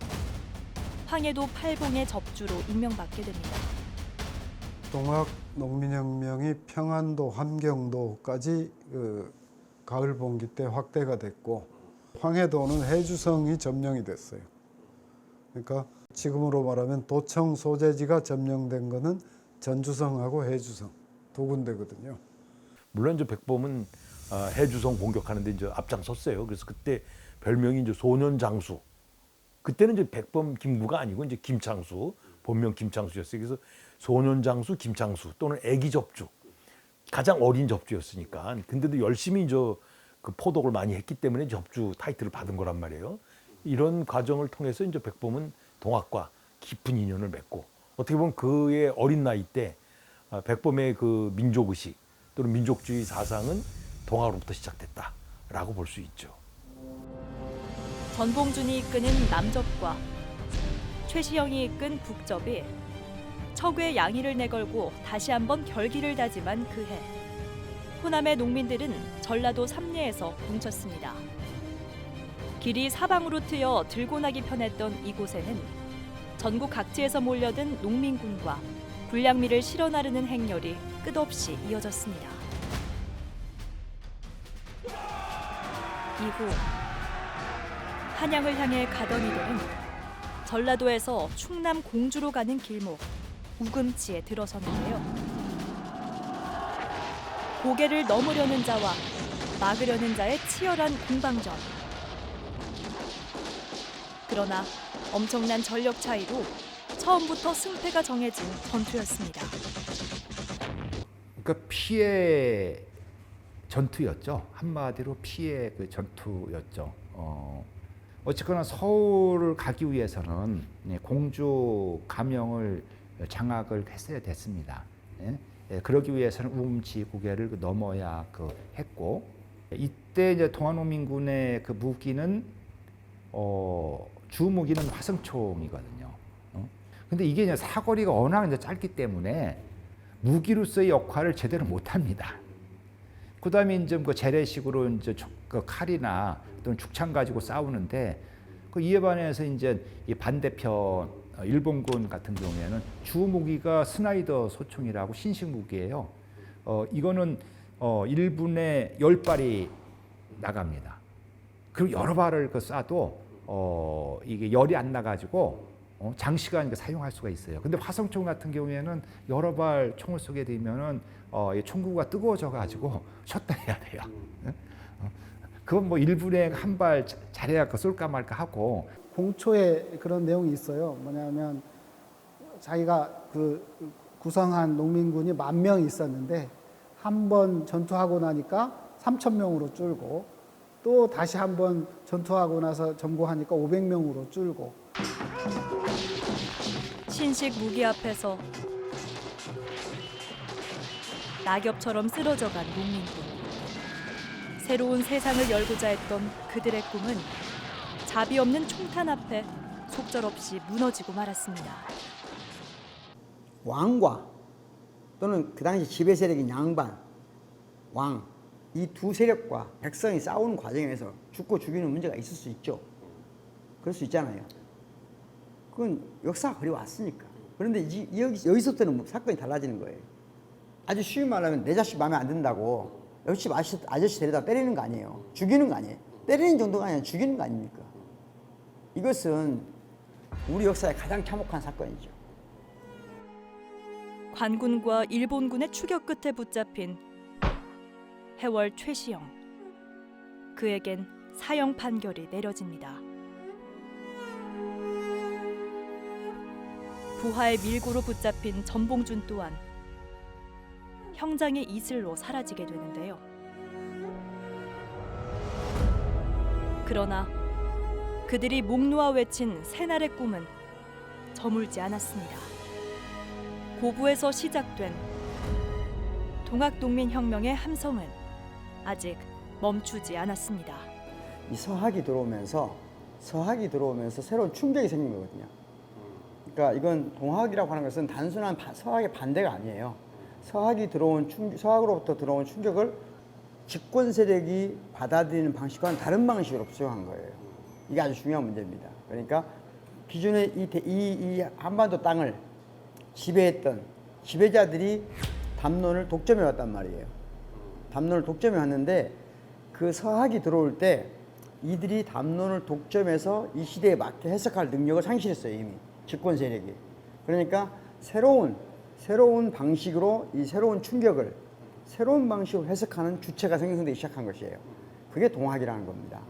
황해도 팔봉의 접주로 임명받게 됩니다. 동학 농민혁명이 평안도, 함경도까지 가을 봉기 때 확대가 됐고 황해도는 해주성이 점령이 됐어요. 그러니까 지금으로 말하면 도청 소재지가 점령된 거는 전주성하고 해주성 두 군데거든요. 물론 이제 백범은 해주성 공격하는데 이제 앞장섰어요. 그래서 그때 별명이 이제 소년장수. 그때는 이제 백범 김구가 아니고 이제 김창수 본명 김창수였어요. 그래서 소년장수 김창수 또는 애기 접주, 가장 어린 접주였으니까. 근데도 열심히 그 포독을 많이 했기 때문에 접주 타이틀을 받은 거란 말이에요. 이런 과정을 통해서 이제 백범은 동학과 깊은 인연을 맺고, 어떻게 보면 그의 어린 나이 때 백범의 그 민족의식 또는 민족주의 사상은 동학으로부터 시작됐다라고 볼 수 있죠. 전봉준이 이끄는 남접과 최시영이 이끈 북접이 척의 양의를 내걸고 다시 한번 결기를 다짐한 그해, 호남의 농민들은 전라도 삼례에서 뭉쳤습니다. 길이 사방으로 트여 들고나기 편했던 이곳에는 전국 각지에서 몰려든 농민군과 불량미를 실어 나르는 행렬이 끝없이 이어졌습니다. 이후 한양을 향해 가던 이들은 전라도에서 충남 공주로 가는 길목 우금치에 들어섰는데요. 고개를 넘으려는 자와 막으려는 자의 치열한 공방전. 그러나 엄청난 전력 차이로 처음부터 승패가 정해진 전투였습니다. 그러니까 피해 전투였죠. 한마디로 피해 그 전투였죠. 어쨌거나 서울을 가기 위해서는 공주 감영을 장악을 했어야 됐습니다. 그러기 위해서는 우금치 고개를 넘어야 했고, 이때 이제 동아농민군의 그 무기는 주 무기는 화성총이거든요. 근데 이게 이제 사거리가 워낙 이제 짧기 때문에 무기로서의 역할을 제대로 못합니다. 그다음에 이제 그 재래식으로 이제 그 칼이나 또는 죽창 가지고 싸우는데, 그 이에 반해서 이제 이 반대편 일본군 같은 경우에는 주 무기가 스나이더 소총이라고 신식 무기예요. 이거는 1분에 10발이 나갑니다. 그리고 여러 발을 쏴도 이게 열이 안 나가지고 장시간 사용할 수가 있어요. 근데 화성총 같은 경우에는 여러 발 총을 쏘게 되면은 총구가 뜨거워져 가지고 쉬었다 해야 돼요. 그건 뭐 1분에 한 발 잘해야 쏠까 말까 하고. 공초에 그런 내용이 있어요. 뭐냐면 자기가 그 구성한 농민군이 10,000명이 있었는데 한 번 전투하고 나니까 3,000명으로 줄고, 또 다시 한 번 전투하고 나서 점거하니까 500명으로 줄고. 신식 무기 앞에서 낙엽처럼 쓰러져간 농민군. 새로운 세상을 열고자 했던 그들의 꿈은 자비 없는 총탄 앞에 속절없이 무너지고 말았습니다. 왕과 또는 그 당시 지배 세력인 양반, 왕, 이 두 세력과 백성이 싸우는 과정에서 죽고 죽이는 문제가 있을 수 있죠. 그럴 수 있잖아요. 그건 역사가 그래왔으니까. 그런데 여기서부터는 사건이 달라지는 거예요. 아주 쉬운 말로 하면 내 자식 마음에 안 든다고 옆집 아저씨 데려다 때리는 거 아니에요. 죽이는 거 아니에요. 때리는 정도가 아니라 죽이는 거 아닙니까? 이것은 우리 역사의 가장 참혹한 사건이죠. 관군과 일본군의 추격 끝에 붙잡힌 해월 최시영. 그에겐 사형 판결이 내려집니다. 부하의 밀고로 붙잡힌 전봉준 또한 형장의 이슬로 사라지게 되는데요. 그러나 그들이 목 놓아 외친 새날의 꿈은 저물지 않았습니다. 고부에서 시작된 동학농민혁명의 함성은 아직 멈추지 않았습니다. 이 서학이 들어오면서 새로운 충격이 생긴 거거든요. 그러니까 이건 동학이라고 하는 것은 단순한 서학의 반대가 아니에요. 서학으로부터 들어온 충격을 집권 세력이 받아들이는 방식과는 다른 방식으로 수용한 거예요. 이게 아주 중요한 문제입니다. 그러니까 기존에 이 한반도 땅을 지배했던 지배자들이 담론을 독점해 왔단 말이에요. 담론을 독점해 왔는데 그 서학이 들어올 때 이들이 담론을 독점해서 이 시대에 맞게 해석할 능력을 상실했어요. 이미 집권 세력이. 그러니까 새로운 방식으로 이 새로운 충격을 새로운 방식으로 해석하는 주체가 생성되기 시작한 것이에요. 그게 동학이라는 겁니다.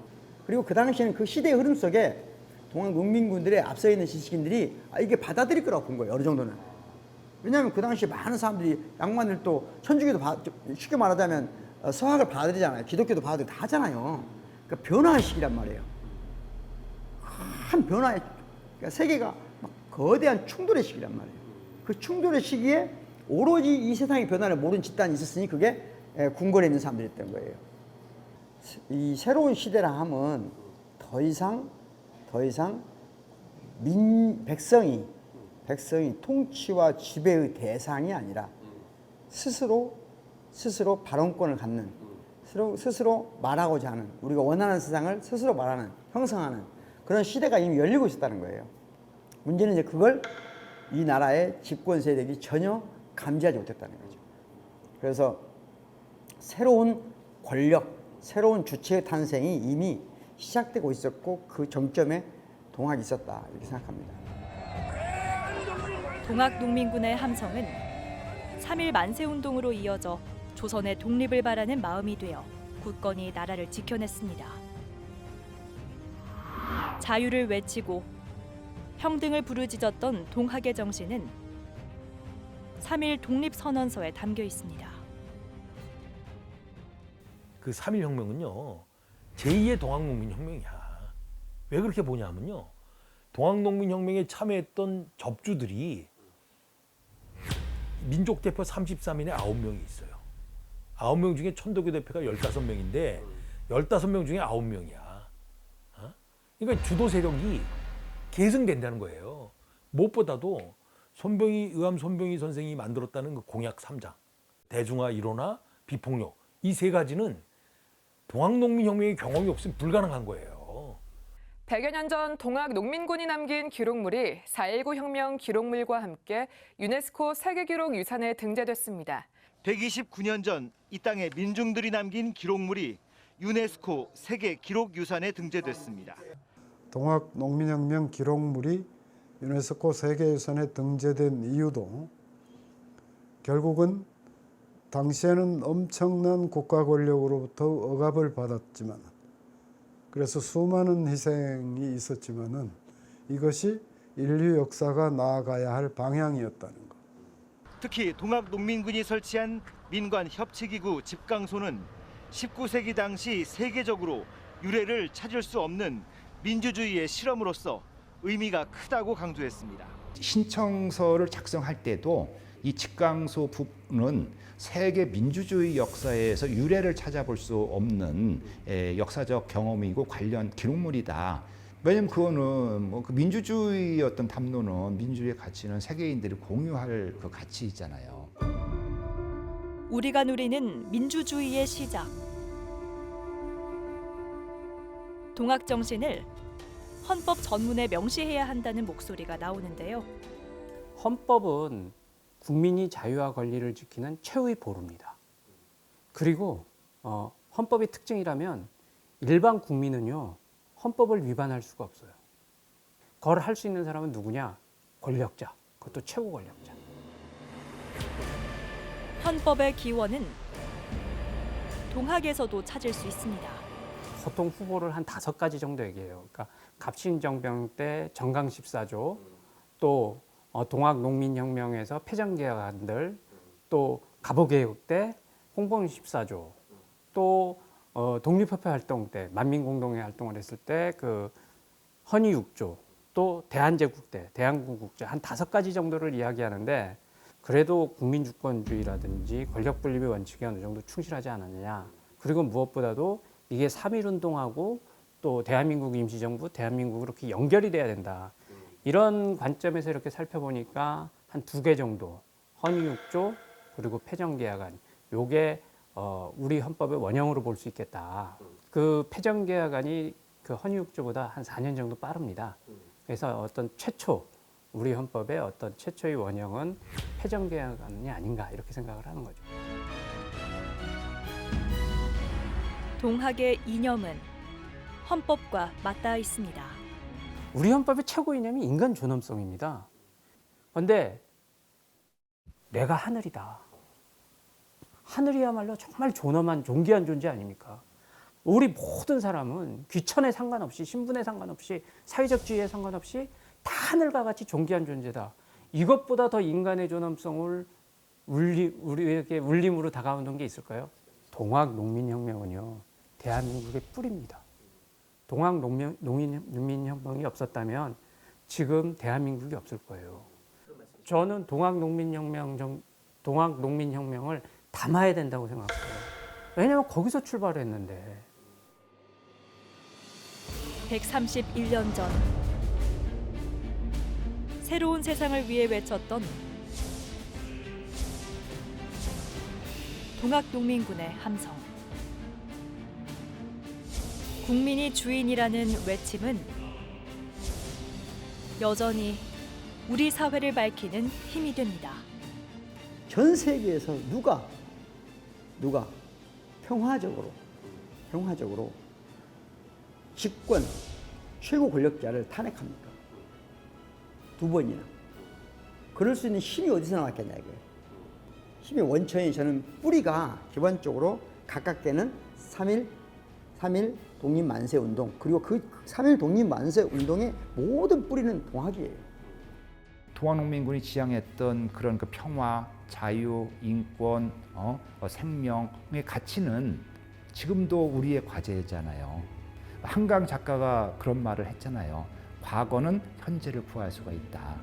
그리고 그 당시에는 그 시대의 흐름 속에 동학 농민군들의 앞서 있는 지식인들이 이게 받아들일 거라고 본 거예요. 어느 정도는. 왜냐하면 그 당시에 많은 사람들이 양반들도 천주교도 쉽게 말하자면 서학을 받아들이잖아요. 기독교도 받아들이고 다 하잖아요. 그러니까 변화의 시기란 말이에요. 한 변화의, 그러니까 세계가 막 거대한 충돌의 시기란 말이에요. 그 충돌의 시기에 오로지 이 세상의 변화를 모르는 집단이 있었으니 그게 궁궐에 있는 사람들이었던 거예요. 이 새로운 시대라 함은 더 이상 백성이 통치와 지배의 대상이 아니라 스스로 발언권을 갖는, 스스로 말하고자 하는, 우리가 원하는 세상을 스스로 말하는, 형성하는 그런 시대가 이미 열리고 있었다는 거예요. 문제는 이제 그걸 이 나라의 집권 세력이 전혀 감지하지 못했다는 거죠. 그래서 새로운 권력, 새로운 주체의 탄생이 이미 시작되고 있었고 그 정점에 동학이 있었다 이렇게 생각합니다. 동학농민군의 함성은 3.1 만세운동으로 이어져 조선의 독립을 바라는 마음이 되어 굳건히 나라를 지켜냈습니다. 자유를 외치고 평등을 부르짖었던 동학의 정신은 3.1 독립선언서에 담겨 있습니다. 그 3.1 혁명은요, 제2의 동학농민혁명이야. 왜 그렇게 보냐면요, 동학농민혁명에 참여했던 접주들이 민족 대표 33인에 9명이 있어요. 9명 중에 천도교 대표가 15명인데 15명 중에 9명이야. 그러니까 주도 세력이 계승된다는 거예요. 무엇보다도 의암 손병희 선생이 만들었다는 그 공약 3장, 대중화, 일원화, 비폭력, 이 세 가지는 동학농민혁명의 경험이 없으면 불가능한 거예요. 100여 년 전 동학농민군이 남긴 기록물이 4.19 혁명 기록물과 함께 유네스코 세계기록 유산에 등재됐습니다. 129년 전 이 땅의 민중들이 남긴 기록물이 유네스코 세계기록유산에 등재됐습니다. 동학농민혁명 기록물이 유네스코 세계유산에 등재된 이유도 결국은 당시에는 엄청난 국가 권력으로부터 억압을 받았지만, 그래서 수많은 희생이 있었지만은 이것이 인류 역사가 나아가야 할 방향이었다는 것. 특히 동학농민군이 설치한 민관협치기구 집강소는 19세기 당시 세계적으로 유례를 찾을 수 없는 민주주의의 실험으로서 의미가 크다고 강조했습니다. 신청서를 작성할 때도 이 집강소 부분은 세계 민주주의 역사에서 유례를 찾아볼 수 없는 역사적 경험이고 관련 기록물이다. 왜냐면 그거는 그 민주주의 어떤 담론은, 민주주의 가치는 세계인들이 공유할 그 가치이잖아요. 우리가 누리는 민주주의의 시작. 동학 정신을 헌법 전문에 명시해야 한다는 목소리가 나오는데요. 헌법은 국민이 자유와 권리를 지키는 최후의 보루입니다. 그리고 헌법의 특징이라면 일반 국민은요, 헌법을 위반할 수가 없어요. 그걸 할 수 있는 사람은 누구냐? 권력자, 그것도 최고 권력자. 헌법의 기원은 동학에서도 찾을 수 있습니다. 보통 후보를 한 5가지 정도 얘기해요. 그러니까 갑신정병 때 정강 14조, 또 동학농민혁명에서 패전개혁안들, 또 갑오개혁 때 홍범 14조, 또 독립협회 활동 때, 만민공동회 활동을 했을 때 그 헌의 6조, 또 대한제국 때 대한군국제, 한 5가지 정도를 이야기하는데, 그래도 국민주권주의라든지 권력분립의 원칙에 어느 정도 충실하지 않았느냐. 그리고 무엇보다도 이게 3.1운동하고 또 대한민국 임시정부, 대한민국으로 이렇게 연결이 돼야 된다. 이런 관점에서 이렇게 살펴보니까 한 2개 정도, 헌의 6조 그리고 패전개혁안, 요게 우리 헌법의 원형으로 볼 수 있겠다. 그 패전개혁안이 그 헌의 6조보다 한 4년 정도 빠릅니다. 그래서 어떤 최초, 우리 헌법의 어떤 최초의 원형은 패전개혁안이 아닌가 이렇게 생각을 하는 거죠. 동학의 이념은 헌법과 맞닿아 있습니다. 우리 헌법의 최고 이념이 인간 존엄성입니다. 그런데 내가 하늘이다. 하늘이야말로 정말 존엄한 존귀한 존재 아닙니까? 우리 모든 사람은 귀천에 상관없이 신분에 상관없이 사회적 지위에 상관없이 다 하늘과 같이 존귀한 존재다. 이것보다 더 인간의 존엄성을 우리에게 울림으로 다가오는 게 있을까요? 동학농민혁명은요, 대한민국의 뿌리입니다. 동학농민혁명이 없었다면 지금 대한민국이 없을 거예요. 저는 동학농민혁명을 담아야 된다고 생각해요. 왜냐하면 거기서 출발했는데. 131년 전 새로운 세상을 위해 외쳤던 동학농민군의 함성. 국민이 주인이라는 외침은 여전히 우리 사회를 밝히는 힘이 됩니다. 전 세계에서 누가 평화적으로 집권 최고 권력자를 탄핵합니까? 2번이나. 그럴 수 있는 힘이 어디서 나왔겠냐 이거예요. 힘의 원천이 저는 뿌리가 기본적으로 각각되는 3.1 독립만세운동, 그리고 그 3.1 독립만세운동의 모든 뿌리는 동학이에요. 동학농민군이 지향했던 그런 그 평화, 자유, 인권, 생명의 가치는 지금도 우리의 과제잖아요. 한강 작가가 그런 말을 했잖아요. 과거는 현재를 구할 수가 있다.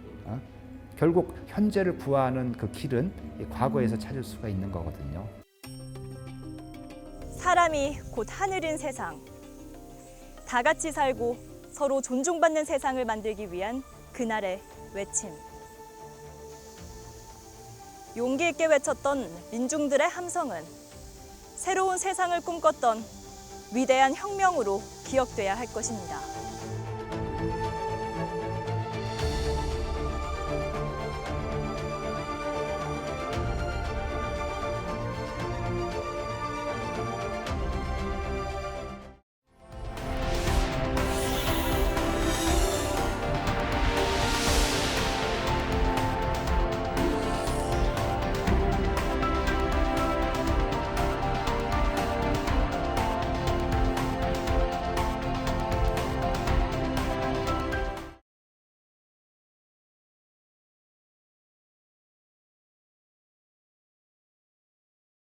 결국 현재를 구하는 그 길은 과거에서 찾을 수가 있는 거거든요. 사람이 곧 하늘인 세상. 다 같이 살고 서로 존중받는 세상을 만들기 위한 그날의 외침. 용기 있게 외쳤던 민중들의 함성은 새로운 세상을 꿈꿨던 위대한 혁명으로 기억돼야 할 것입니다.